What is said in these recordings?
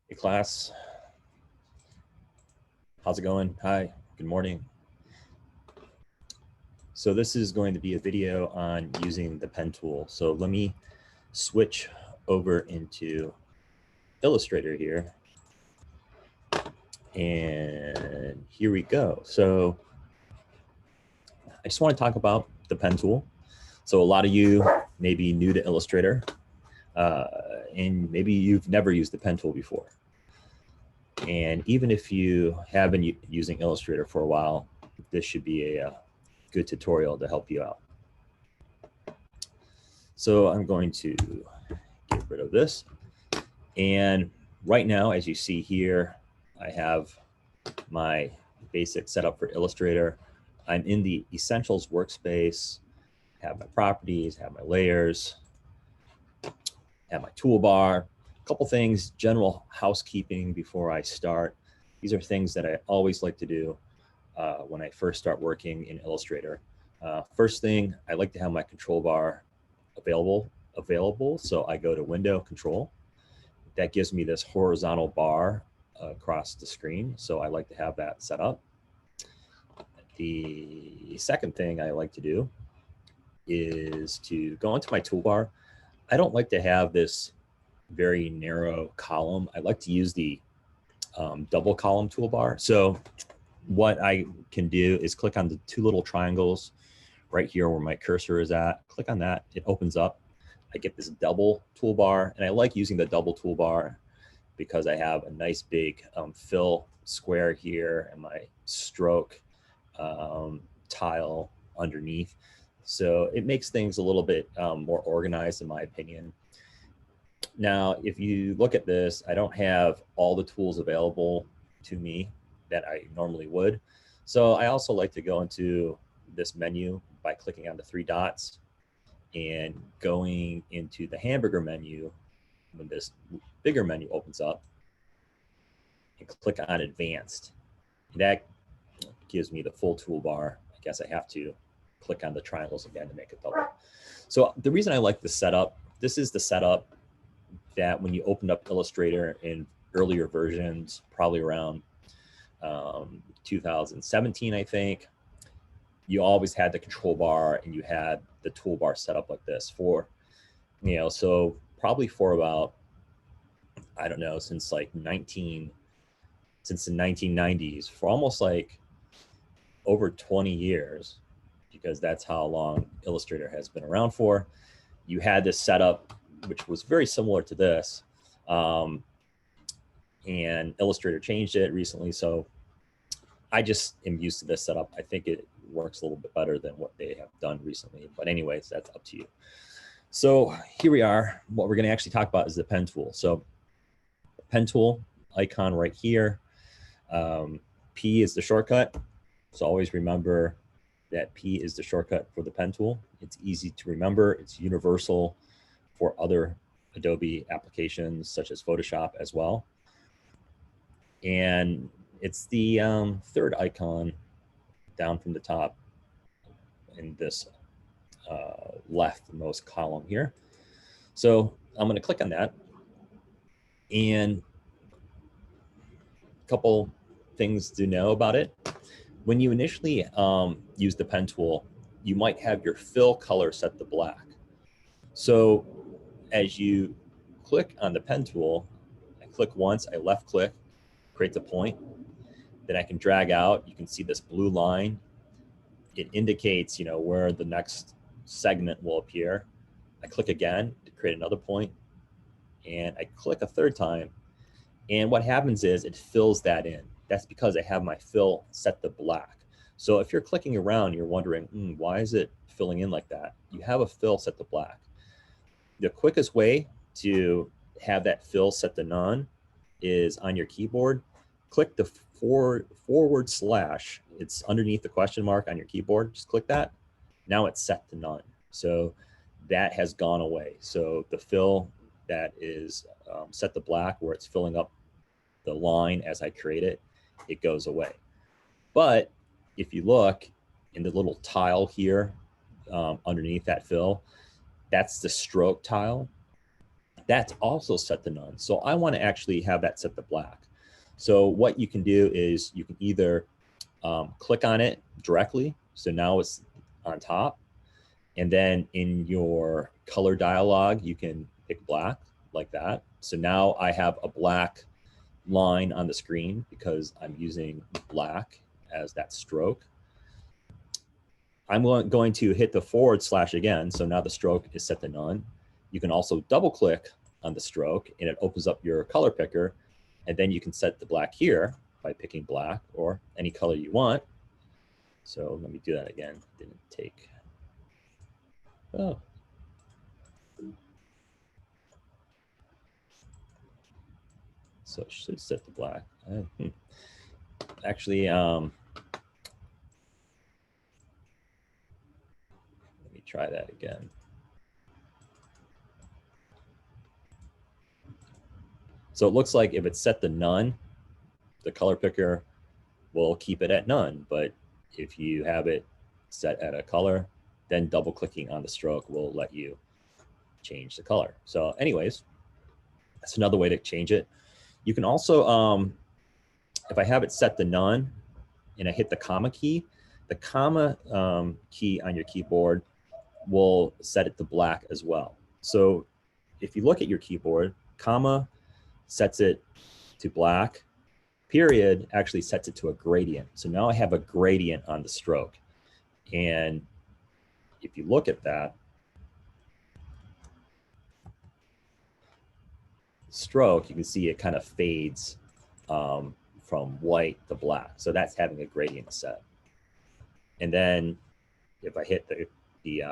Hey class, how's it going? Hi, good morning. So this is going to be a video on using the pen tool. So let me switch over into Illustrator here. And here we go. So I just want to talk about the pen tool. So a lot of you may be new to Illustrator and maybe you've never used the pen tool before. And even if you have been using Illustrator for a while, this should be a good tutorial to help you out. So I'm going to get rid of this. And right now, as you see here, I have my basic setup for Illustrator. I'm in the Essentials workspace, have my properties, have my layers, have my toolbar, a couple things, general housekeeping before I start. These are things that I always like to do when I first start working in Illustrator. First thing, I like to have my control bar available. So I go to Window, Control. That gives me this horizontal bar across the screen. So I like to have that set up. The second thing I like to do is to go into my toolbar. I don't like to have this very narrow column. I like to use the double column toolbar. So what I can do is click on the two little triangles right here where my cursor is at. Click on that, it opens up. I get this double toolbar, and I like using the double toolbar because I have a nice big fill square here and my stroke tile underneath. So it makes things a little bit more organized in my opinion. Now, if you look at this, I don't have all the tools available to me that I normally would. So I also like to go into this menu by clicking on the three dots and going into the hamburger menu when this bigger menu opens up and click on advanced. And that gives me the full toolbar. I guess I have to click on the triangles again to make it double. So the reason I like the setup, this is the setup that when you opened up Illustrator in earlier versions, probably around 2017, I think, you always had the control bar and you had the toolbar set up like this for, so probably for about, I don't know, since the 1990s, for almost like over 20 years, because that's how long Illustrator has been around for. You had this setup, which was very similar to this. And Illustrator changed it recently. So I just am used to this setup. I think it works a little bit better than what they have done recently. But anyways, that's up to you. So here we are. What we're going to actually talk about is the pen tool. So pen tool icon right here. P is the shortcut. So always remember that P is the shortcut for the pen tool. It's easy to remember. It's universal for other Adobe applications such as Photoshop as well. And it's the third icon down from the top in this leftmost column here. So I'm going to click on that. And a couple things to know about it. When you initially use the pen tool, you might have your fill color set to black. So as you click on the pen tool, I click once, I left click, creates a point. Then I can drag out. You can see this blue line. It indicates, where the next segment will appear. I click again to create another point, and I click a third time. And what happens is it fills that in. That's because I have my fill set to black. So if you're clicking around, you're wondering, why is it filling in like that? You have a fill set to black. The quickest way to have that fill set to none is on your keyboard. Click the forward slash. It's underneath the question mark on your keyboard. Just click that. Now it's set to none. So that has gone away. So the fill that is set to black, where it's filling up the line as I create it, it goes away. But if you look in the little tile here underneath that fill, that's the stroke tile. that's also set to none. So I want to actually have that set to black. So what you can do is you can either click on it directly. So now it's on top. And then in your color dialog, you can pick black like that. So now I have a black line on the screen because I'm using black as that stroke. I'm going to hit the / again. So now the stroke is set to none. You can also double click on the stroke and it opens up your color picker. And then you can set the black here by picking black or any color you want. So let me do that again. Didn't take. Oh. So it should set the black. Actually, let me try that again. So it looks like if it's set to none, the color picker will keep it at none. But if you have it set at a color, then double clicking on the stroke will let you change the color. So anyways, that's another way to change it. You can also, if I have it set to none and I hit the comma key, the comma key on your keyboard will set it to black as well. So if you look at your keyboard, comma sets it to black, period actually sets it to a gradient. So now I have a gradient on the stroke. And if you look at that, stroke, you can see it kind of fades from white to black. So that's having a gradient set. And then if I hit the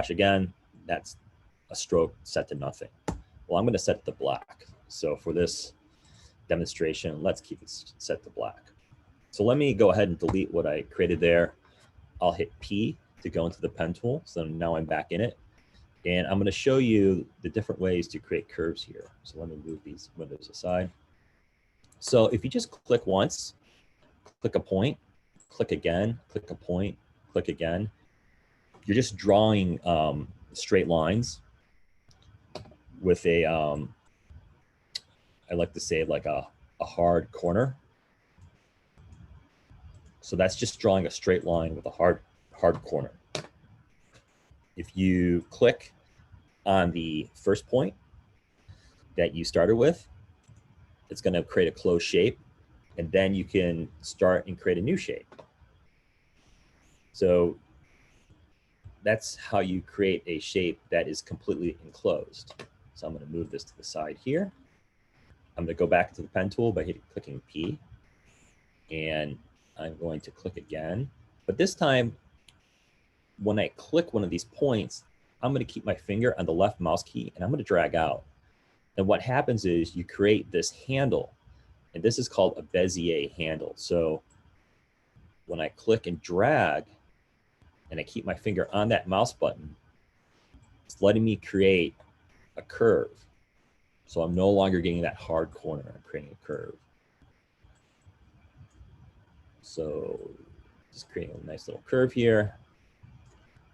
/ again, that's a stroke set to nothing. Well, I'm going to set it to black. So for this demonstration, let's keep it set to black. So let me go ahead and delete what I created there. I'll hit P to go into the pen tool. So now I'm back in it. And I'm going to show you the different ways to create curves here. So let me move these windows aside. So if you just click once, click a point, click again, click a point, click again, you're just drawing straight lines with a, I like to say like a hard corner. So that's just drawing a straight line with a hard corner. If you click on the first point that you started with, it's going to create a closed shape, and then you can start and create a new shape. So that's how you create a shape that is completely enclosed. So I'm going to move this to the side here. I'm going to go back to the pen tool by clicking P, and I'm going to click again. But this time, when I click one of these points, I'm going to keep my finger on the left mouse key and I'm going to drag out. And what happens is you create this handle, and this is called a Bezier handle. So when I click and drag and I keep my finger on that mouse button, it's letting me create a curve. So I'm no longer getting that hard corner, I'm creating a curve. So just creating a nice little curve here.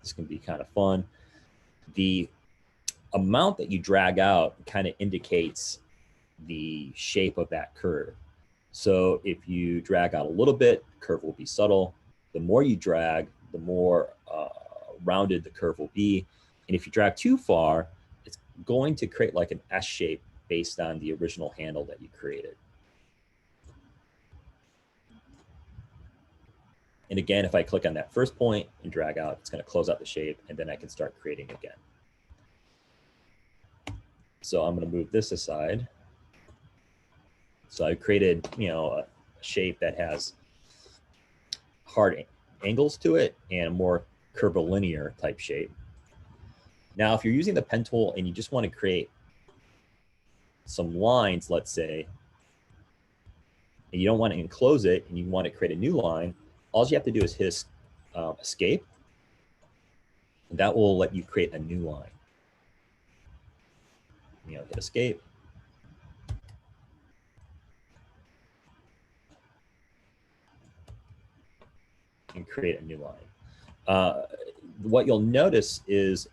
This can be kind of fun. The amount that you drag out kind of indicates the shape of that curve. So if you drag out a little bit, the curve will be subtle. The more you drag, the more rounded the curve will be. And if you drag too far, it's going to create like an S shape based on the original handle that you created. And again, if I click on that first point and drag out, it's going to close out the shape, and then I can start creating again. So I'm going to move this aside. So I created, a shape that has hard angles to it and a more curvilinear type shape. Now, if you're using the pen tool and you just want to create some lines, let's say, and you don't want to enclose it and you want to create a new line, all you have to do is hit escape. And that will let you create a new line. Hit escape. And create a new line. What you'll notice is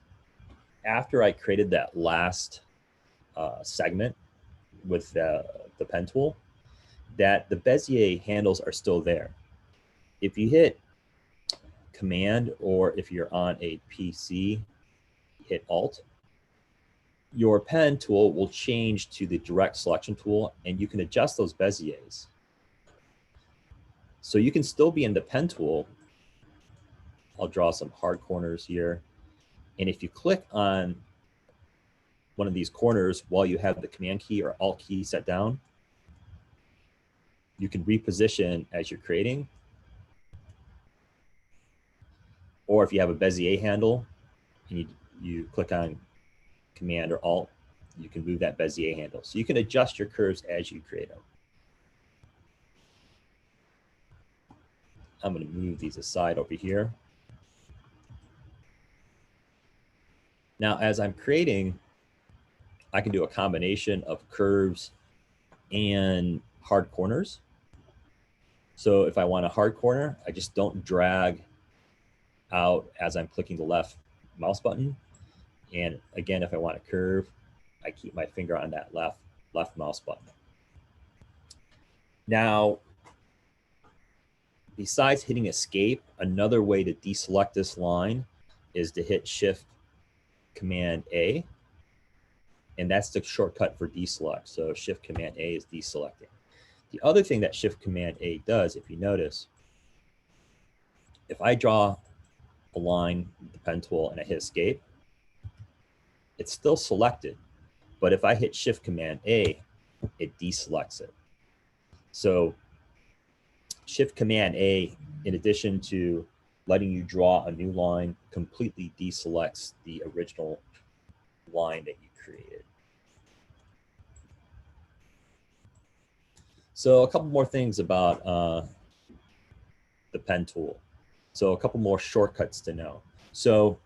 after I created that last segment with the pen tool, that the Bezier handles are still there. If you hit Command, or if you're on a PC, hit Alt, your pen tool will change to the direct selection tool, and you can adjust those Beziers. So you can still be in the pen tool. I'll draw some hard corners here. And if you click on one of these corners while you have the Command key or Alt key set down, you can reposition as you're creating. Or if you have a Bezier handle and you click on Command or Alt, you can move that Bezier handle. So you can adjust your curves as you create them. I'm going to move these aside over here. Now, as I'm creating, I can do a combination of curves and hard corners. So if I want a hard corner, I just don't drag out as I'm clicking the left mouse button. And again, if I want a curve, I keep my finger on that left mouse button. Now, besides hitting escape, another way to deselect this line is to hit Shift Command A, and that's the shortcut for deselect. So Shift Command A is deselecting. The other thing that Shift Command A does, if you notice, if I draw a line with the pen tool and I hit escape, it's still selected. But if I hit Shift Command A, it deselects it. So Shift Command A, in addition to letting you draw a new line, completely deselects the original line that you created. So a couple more things about the pen tool. So a couple more shortcuts to know. So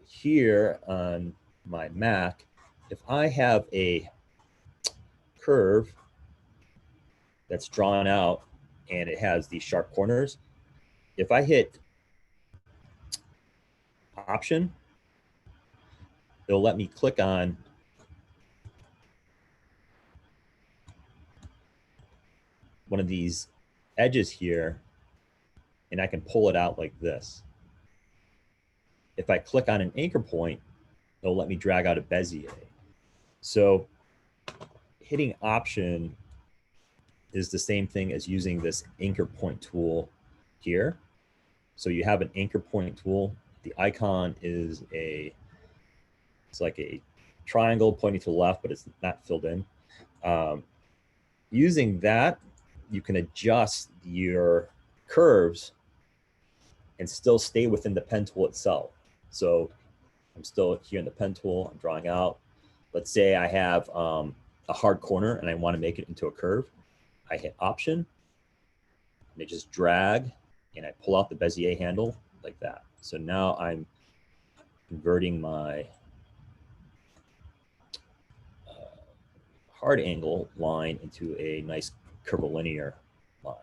here on my Mac, if I have a curve that's drawn out and it has these sharp corners, if I hit Option, it'll let me click on one of these edges here, and I can pull it out like this. If I click on an anchor point, it'll let me drag out a Bezier. So hitting Option is the same thing as using this anchor point tool here. So you have an anchor point tool. The icon is it's like a triangle pointing to the left, but it's not filled in. Using that, you can adjust your curves and still stay within the pen tool itself. So I'm still here in the pen tool, I'm drawing out. Let's say I have a hard corner and I want to make it into a curve. I hit Option, and I just drag, and I pull out the Bezier handle like that. So now I'm converting my hard angle line into a nice curvilinear line.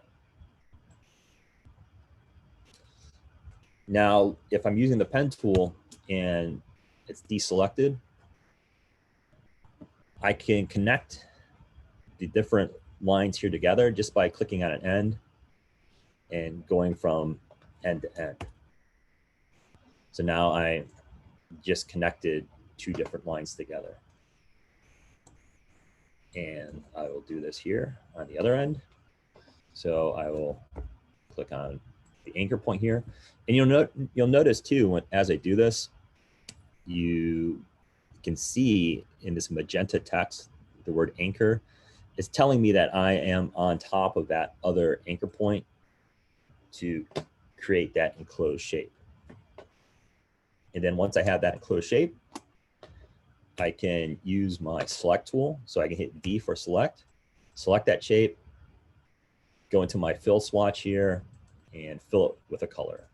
Now, if I'm using the pen tool and it's deselected, I can connect the different lines here together just by clicking on an end and going from end to end. So now I just connected two different lines together. And I will do this here on the other end. So I will click on the anchor point here. And you'll notice too, as I do this, you can see in this magenta text, the word anchor. It's telling me that I am on top of that other anchor point to create that enclosed shape. And then once I have that enclosed shape, I can use my select tool. So I can hit V for select that shape, go into my fill swatch here, and fill it with a color.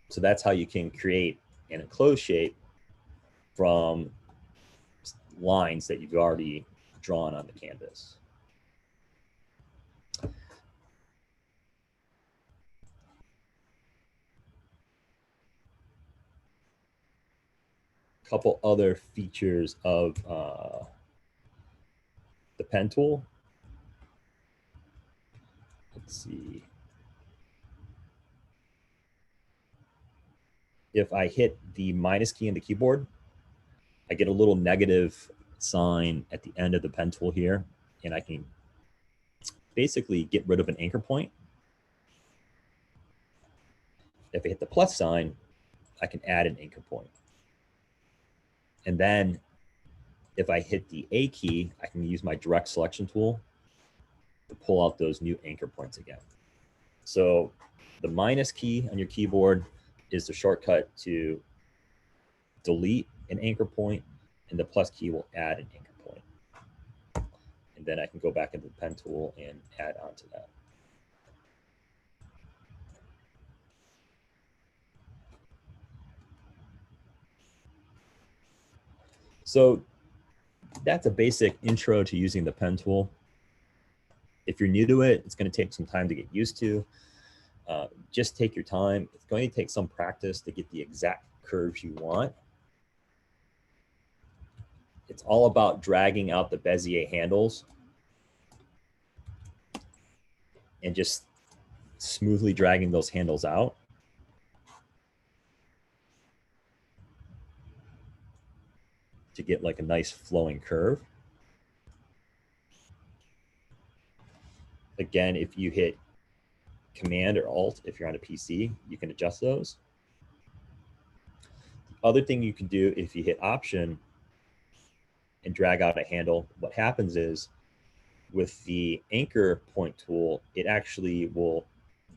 So that's how you can create an enclosed shape from lines that you've already drawn on the canvas. couple other features of the pen tool. Let's see. If I hit the minus key on the keyboard, I get a little negative sign at the end of the pen tool here, and I can basically get rid of an anchor point. If I hit the plus sign, I can add an anchor point. And then if I hit the A key, I can use my direct selection tool to pull out those new anchor points again. So the minus key on your keyboard is the shortcut to delete an anchor point, and the plus key will add an anchor point. And then I can go back into the pen tool and add on to that. So that's a basic intro to using the pen tool. If you're new to it, it's going to take some time to get used to. Just take your time. It's going to take some practice to get the exact curves you want. It's all about dragging out the Bezier handles and just smoothly dragging those handles out. To get like a nice flowing curve. Again, if you hit Command or Alt, if you're on a PC, you can adjust those. The other thing you can do, if you hit Option and drag out a handle, what happens is with the anchor point tool, it actually will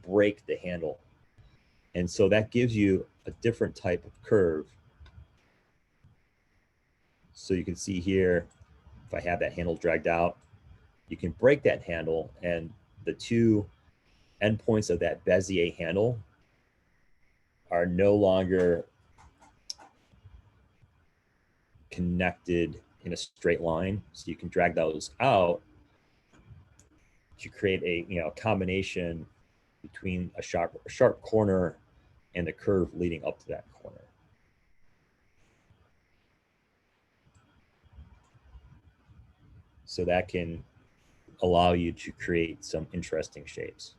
break the handle. And so that gives you a different type of curve. So you can see here, if I have that handle dragged out, you can break that handle, and the two endpoints of that Bezier handle are no longer connected in a straight line. So you can drag those out to create a combination between a sharp corner and the curve leading up to that corner. So that can allow you to create some interesting shapes.